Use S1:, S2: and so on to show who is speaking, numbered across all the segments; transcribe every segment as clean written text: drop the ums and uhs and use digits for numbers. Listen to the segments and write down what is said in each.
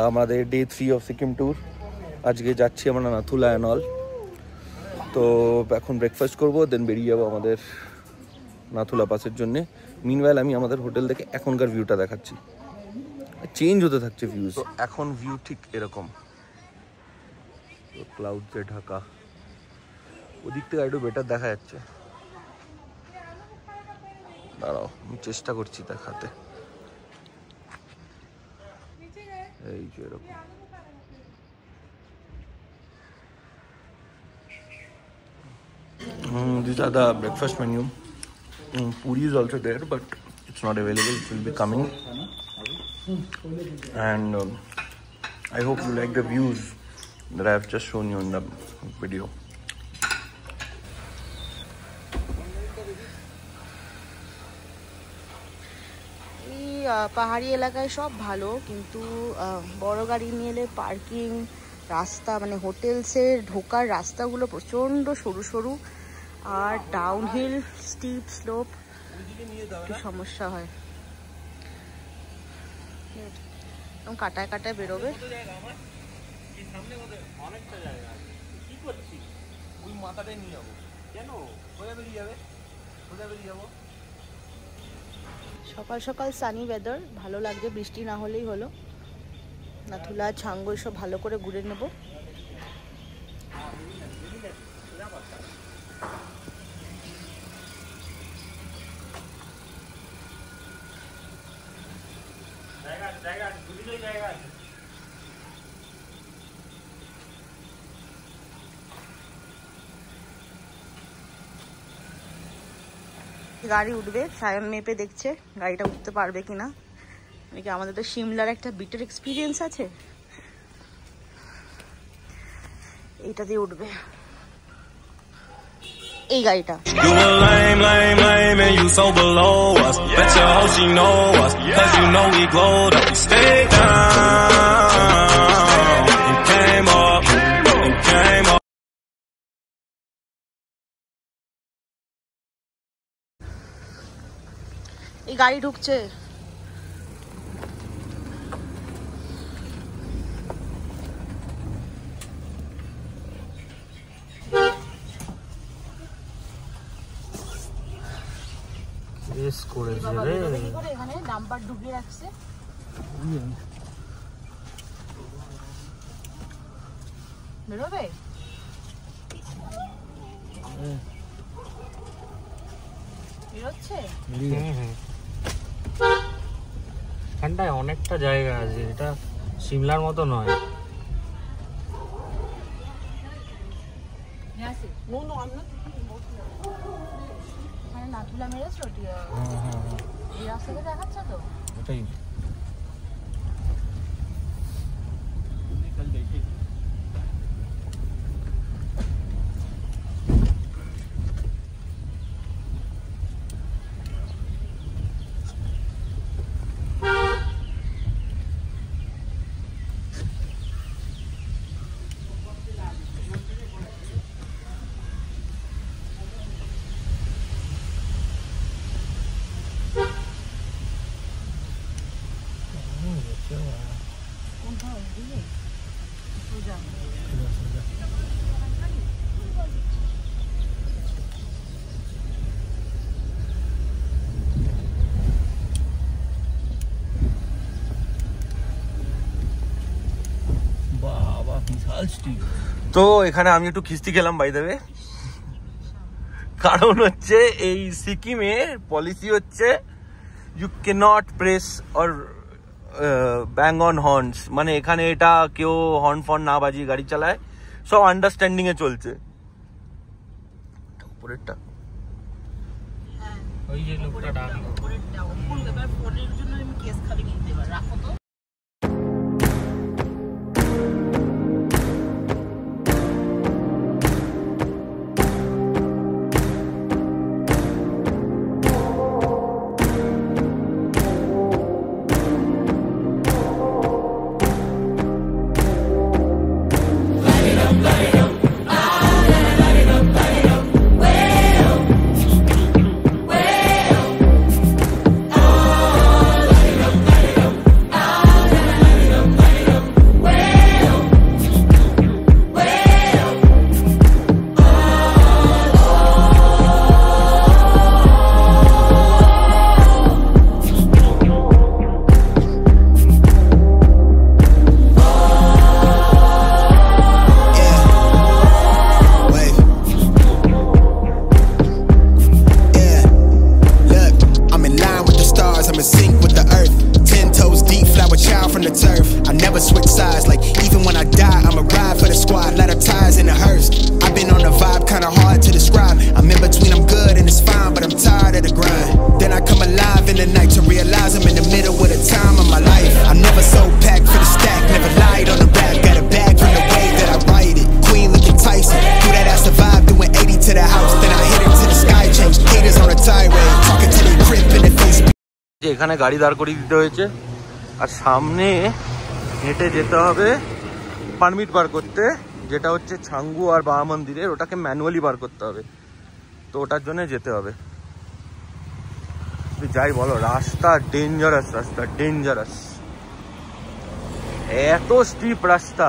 S1: আমাদের day 3 of Sikkim tour. আজকে যাচ্ছি আমরা নাথুলা অ্যান্ড অল। তো এখন ব্রেকফাস্ট করবো, দেন বেরিয়ে যাবো আমাদের নাথুলা পাসের জন্যে। মিনওয়াইল আমি আমাদের হোটেল থেকে এখনকার ভিউটা দেখাচ্ছি, চেঞ্জ হতে থাকছে ভিউজ। তো এখন ভিউ ঠিক এরকম, ক্লাউডসে ঢাকা। ওদিক থেকে একটু বেটার দেখা যাচ্ছে। দাঁড়াও, আমি চেষ্টা করছি দেখাতে। এই যে এরকম these are the breakfast menu. Puri is also there, but it's not available. It will be coming. And I hope you like the views that I have just shown you in the video.
S2: পাহাড়ি এলাকায় সব ভালো, কিন্তু বড় গাড়ি নিয়ে এলে parking রাস্তা, মানে হোটেলসের ঢোকার রাস্তাগুলো প্রচণ্ড সরু সরু আর ডাউনহিল স্টিপ স্লোপ, একটু সমস্যা হয়। কাটায় কাটায় বেরোবে। সকাল সকাল সানি ওয়েদার, ভালো লাগছে, বৃষ্টি না হলেই হলো। নাথুলা ছাঙ্গো সব ভালো করে ঘুরে নেব। গাড়ি উঠবে, সায়ন মেপে দেখছে গাড়িটা উঠতে পারবে কিনা। নাকি আমাদের তো সিমলার একটা বিটার এক্সপিরিয়েন্স আছে, এইটা দিয়ে উঠবে এই গাড়িটা। এই গাড়ি ঢুকছে। এখানে নাম্বার ঢুকিয়ে রাখছে। বেরোবে
S3: এখানটায় অনেকটা জায়গা আছে, এটা সিমলার মতো নয়।
S2: নাথুলা মেরেছো এই রাস্তাতে দেখাচ্ছে তো
S3: ওটাই।
S1: তো এখানে আমি একটু খিস্তি খেলাম বাই দ্য ওয়ে, কারণ হচ্ছে এই সিকিমের পলিসি হচ্ছে you can't press or bang on horns, মানে এখানে এটা কেউ হর্ন ফর্ন না বাজিয়ে গাড়ি চালায়, সব আন্ডারস্ট্যান্ডিং এ চলছে। উপরেরটা
S3: ওই যে লোকটা ডাকলো,
S2: উপরেরটা ফোনের জন্য আমি কেস খালি নিতে পারি, রাখো তো।
S1: এখানে গাড়ি দাঁড় করিয়ে দিতে হয়েছে। আর সামনে হেঁটে যেতে হবে পারমিট বার করতে, যেটা হচ্ছে ছাঙ্গু আর বাবা মন্দিরের, ওটাকে ম্যানুয়ালি বার করতে হবে, তো ওটার জন্য যেতে হবে। যাই বলো, রাস্তা ডেঞ্জারাস, রাস্তা ডেঞ্জারাস, এত স্টিপ রাস্তা।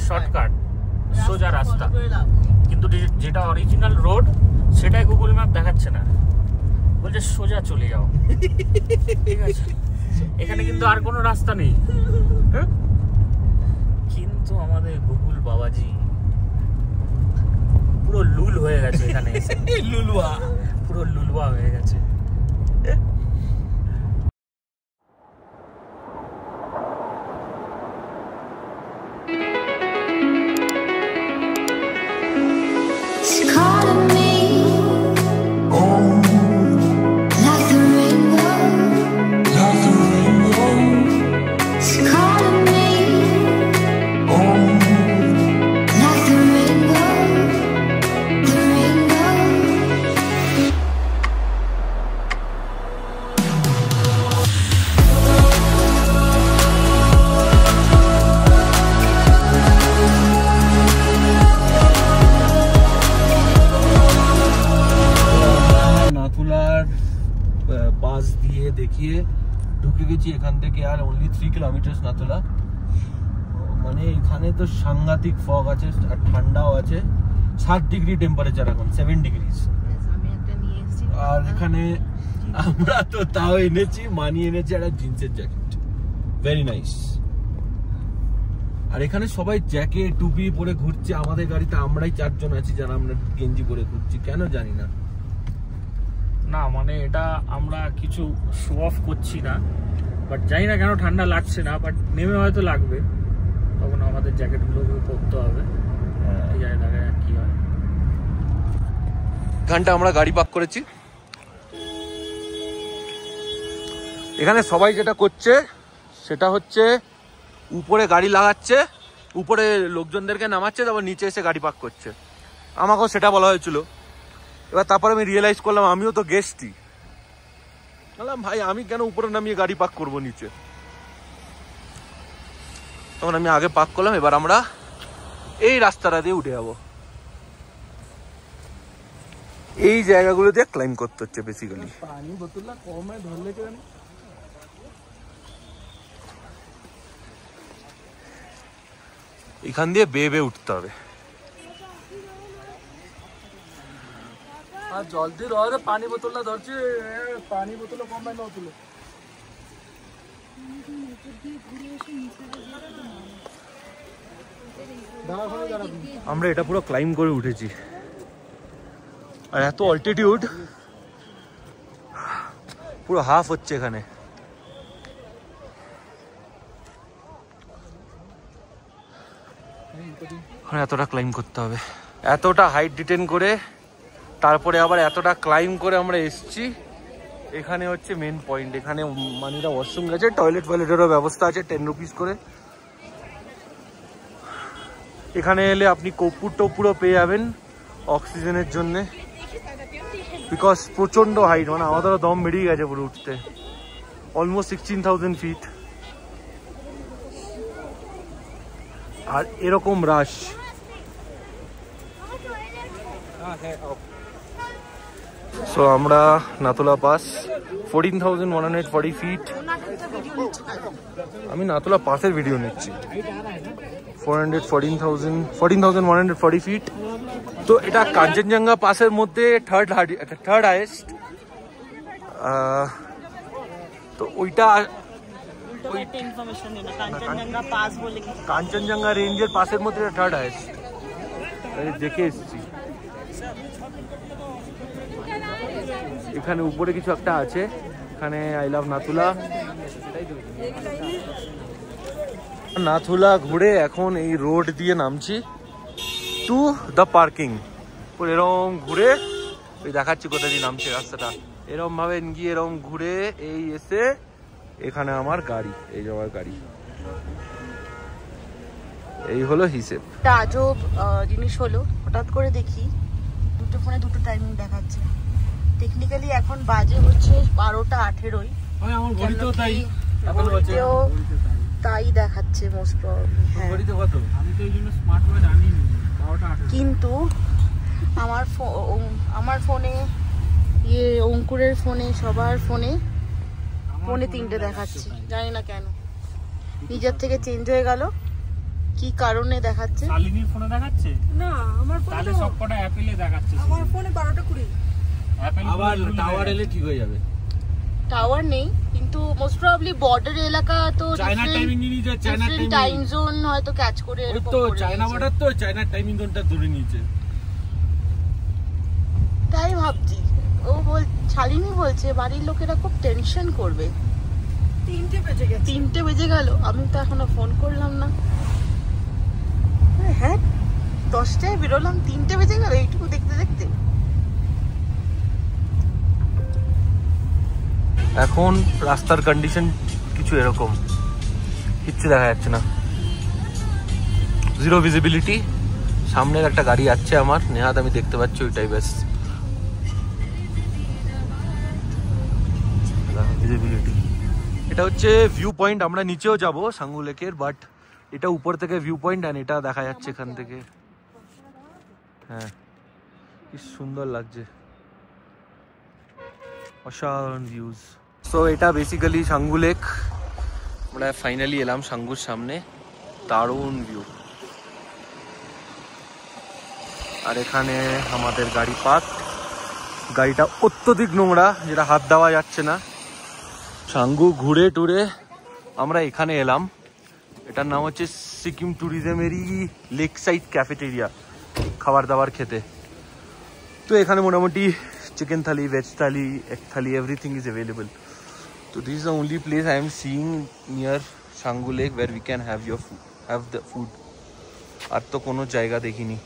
S3: শর্টকাট, সোজা রাস্তা, কিন্তু যেটা অরিজিনাল রোড সেটাই গুগল ম্যাপ দেখাচ্ছে না, বলছে সোজা চলে যাও। ঠিক আছে, এখানে কিন্তু আর কোনো রাস্তা নেই, কিন্তু আমাদের গুগল বাবাজি পুরো লুল হয়ে গেছে এখানে এসে। লুলুয়া, পুরো লুলুয়া হয়ে গেছে।
S1: পাস দিয়ে দেখিয়ে ঢুকে গেছি এখান থেকে, আর অনলি 3 কিলোমিটার নাথুলা। মানে এখানে তো সাংঘাতিক ফগ আছে আর ঠান্ডাও আছে, 7 ডিগ্রি টেম্পারেচার, এখন 7 ডিগ্রি। আর এখানে আমরা তো তাও এনেছি, মানিয়ে এনেছি একটা জিন্সের জ্যাকেট, ভেরি নাইস। আর এখানে সবাই জ্যাকেট টুপি পরে ঘুরছে, আমাদের গাড়িতে আমরাই 4 জন আছি যারা আমরা গেঞ্জি পরে ঘুরছি, কেন জানি না।
S3: না মানে এটা আমরা কিছু শো অফ করছি না, বাট জানি না কেন ঠান্ডা লাগছে না, বাট নেমে হয়তো লাগবে, তখন আমাদের জ্যাকেটগুলো পরতে হবে। জানি না কি হয়।
S1: এখানটা আমরা গাড়ি পার্ক করেছি। এখানে সবাই যেটা করছে সেটা হচ্ছে উপরে গাড়ি লাগাচ্ছে, উপরে লোকজনদেরকে নামাচ্ছে, তারপর নিচে এসে গাড়ি পার্ক করছে। আমাকেও সেটা বলা হয়েছিল। এবার তারপরে আমি রিয়েলাইজ করলাম আমিও তো গেস্টই, বললাম ভাই আমি কেন উপরে নামিয়ে গাড়ি পার্ক করবো নিচে। তখন আমি আগে পার্ক করলাম, এবার আমরা এই রাস্তাটা দিয়ে উঠে যাবো। এই জায়গাগুলো দিয়ে ক্লাইম্ব করতে হচ্ছে বেসিক্যালি। পানি বোতলটা কমে ধরলে কেন, এখান দিয়ে বেয়ে বেয়ে উঠতে হবে। আর জলদি রয়ে পানি বোতলটা ধরছে, পানি বোতল কমে না তুলে। আমরা এটা পুরো ক্লাইম্ব করে উঠেছি, আর এত অল্টিটিউড, পুরো হাফ হচ্ছে এখানে। এতটা ক্লাইম্ব করতে হবে, এতটা হাইট ডিটেন করে, তারপরে আবার এতটা ক্লাইম্ব করে আমরা এসছি। এখানে হচ্ছে মেন পয়েন্ট, এখানে মানিরা ওয়াশরুম গেছে, টয়লেট ফয়লেটেরও ব্যবস্থা আছে 10 রুপিস করে। এখানে এলে আপনি কর্পূর টপুরও পেয়ে যাবেন অক্সিজেনের জন্য, বিকজ প্রচন্ড হাইট, মানে আমাদেরও দম বেরিয়ে গেছে পুরো উঠতে, অলমোস্ট 16,000 ফিট। আর এরকম রাশ। সো আমরা নাথুলা পাস 14,140 ফিট। আমি নাথুলা পাসের ভিডিও নিচ্ছি। 14,140 ফিট। তো এটা কাঞ্চনজঙ্ঘা পাসের মধ্যে থার্ড হাইয়েস্ট। তো ওইটা কাঞ্চনজঙ্ঘা রেঞ্জের পাসের মধ্যে থার্ড হাইয়েস্ট দেখে এসছি। এখানে উপরে কিছু একটা আছে, এখানে আই লাভ নাথুলা। নাথুলা ঘুরে এখন এই রোড দিয়ে নামছি টু দ্য পার্কিং। এরকম ঘুরে ওই দেখাচ্ছি কোথায় দিয়ে নামছে রাস্তাটা, এরকম ভাবে গিয়ে এরকম ঘুরে এই এসে এখানে আমার গাড়ি, এই যে আমার গাড়ি। এই হলো হিসেব।
S2: আজব জিনিস হলো, হঠাৎ করে দেখি দুটো ফোনে দুটো টাইমিং দেখাচ্ছে। টেকনিক্যালি এখন বাজে হচ্ছে 12টা 18।
S3: আমার ঘড়িতেও তাই,
S2: ঘড়িতেও তাই দেখাচ্ছে মোস্ট প্রবাবলি।
S3: ঘড়িতে কত? আমি তো এই জন্য স্মার্ট ওয়াচ আনিনি। 12টা 18।
S2: কিন্তু আমার ফোনে, অঙ্কুরের ফোনে, সবার ফোনে পৌনে 3টে দেখাচ্ছে, জানি না কেন। নিজের থেকে চেঞ্জ হয়ে গেল কি কারণে দেখাচ্ছে?
S3: শালিনীর ফোনে দেখাচ্ছে
S4: না আমার ফোনে,
S3: তাহলে সবকটা অ্যাপেলে দেখাচ্ছে।
S4: আমার ফোনে 12:20।
S3: অ্যাপেল
S1: আবার টাওয়ার এলে ঠিক হয়ে যাবে।
S2: টাওয়ার নেই, কিন্তু মোস্ট প্রবাবলি বর্ডার এলাকা তো
S1: চায়না টাইমিং নিয়ে চায়না
S2: টাইম জোন হয়তো ক্যাচ করে
S1: ওই
S2: এরকম
S1: তো
S2: করে
S1: চায়না
S2: নিয়েছে।
S1: বর্ডার তো চায়না টাইমিং জোনটা ধরে নিয়েছে।
S2: তাই ভাবছি, ও শালিনী বলছে বাড়ির লোকেরা খুব টেনশন করবে।
S4: 3টে বেজে গেছে।
S2: 3টে বেজে গেল, আমি তো এখনো ফোন করলাম না। হ্যাঁ 10টায় বেরোলাম, 3টে বেজে গেল এইটুকু দেখতে দেখতে।
S1: এখন রাস্তার কন্ডিশন কিছু এরকম, কিচ্ছু দেখা যাচ্ছে না, জিরো ভিজিবিলিটি। সামনের একটা গাড়ি যাচ্ছে আমার, নেহাত আমি দেখতে পাচ্ছি ওইটাই ব্যাস ভিজিবিলিটি। এটা হচ্ছে ভিউ পয়েন্ট, আমরা নিচেও যাব সাঙ্গু লেকের, বাট এটা উপর থেকে ভিউ পয়েন্ট আর এটা দেখা যাচ্ছে এখান থেকে। হ্যাঁ কি সুন্দর লাগছে, অসাধারণ ভিউজ। সো এটা বেসিক্যালি সাঙ্গু লেক। আমরা ফাইনালি এলাম সাঙ্গুর সামনে, দারুণ ভিউ। আর এখানে আমাদের গাড়ি পার্ক, গাড়িটা অত্যধিক নোংরা, যেটা হাত দেওয়া যাচ্ছে না। সাঙ্গু ঘুরে টুরে আমরা এখানে এলাম, এটার নাম হচ্ছে সিকিম ট্যুরিজমেরই লেক সাইড ক্যাফেটেরিয়া, খাবার দাবার খেতে। তো এখানে মোটামুটি chicken thali, veg thali, egg thali, everything is available. So this is the only place I am seeing near Shangu Lake where we can have the food. আর তো কোনো জায়গা দেখিনি।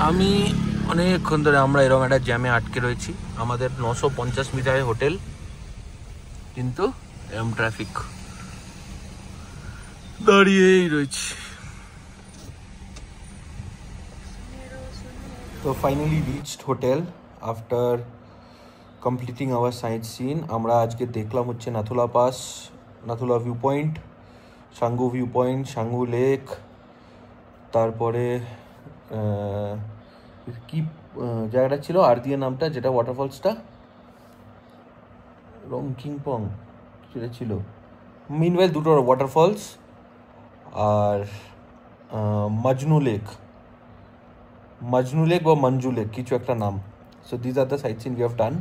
S1: আমি অনেকক্ষণ ধরে আমরা এরকম একটা জ্যামে আটকে রয়েছি, আমাদের 950 মিটারের হোটেল, কিন্তু এরকম ট্রাফিক, দাঁড়িয়েই রয়েছি। তো finally reached hotel after completing our sight seen. আমরা আজকে দেখলাম হচ্ছে Nathula pass, Nathula view point, Changu view point, Changu lake, তারপরে কি জায়গাটা ছিল আর দিয়ে নামটা, যেটা ওয়াটারফলসটা রংকিংপং সেটা ছিল। মিনওয়েল দুটো ওয়াটারফলস আর মজনু লেক বা মঞ্জু লেক কিছু একটা নাম। So these are the sight seen we have done.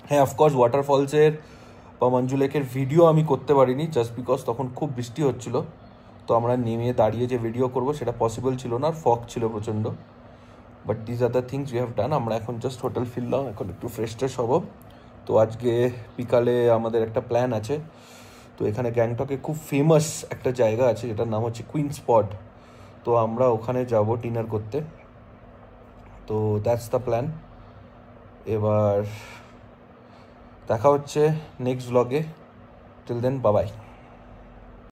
S1: হ্যাঁ অফকোর্স ওয়াটারফলসের বা মঞ্জু লেকের ভিডিও আমি করতে পারিনি, জাস্ট বিকজ তখন খুব বৃষ্টি হচ্ছিল। তো আমরা নেমে দাঁড়িয়ে যে ভিডিও করব সেটা পসিবল ছিল না, আর ফগ ছিল প্রচণ্ড। But these are the things we have ডান। আমরা এখন জাস্ট হোটেল ফিরলাম, এখন একটু ফ্রেশ ট্রেশ হবো। তো আজকে বিকালে আমাদের একটা প্ল্যান আছে। তো এখানে গ্যাংটকে খুব ফেমাস একটা জায়গা আছে যেটার নাম হচ্ছে কুইন স্পট। তো আমরা ওখানে যাব ডিনার করতে। তো দ্যাটস দ্য প্ল্যান। এবার দেখা হচ্ছে নেক্সট ব্লগে। Till then bye by.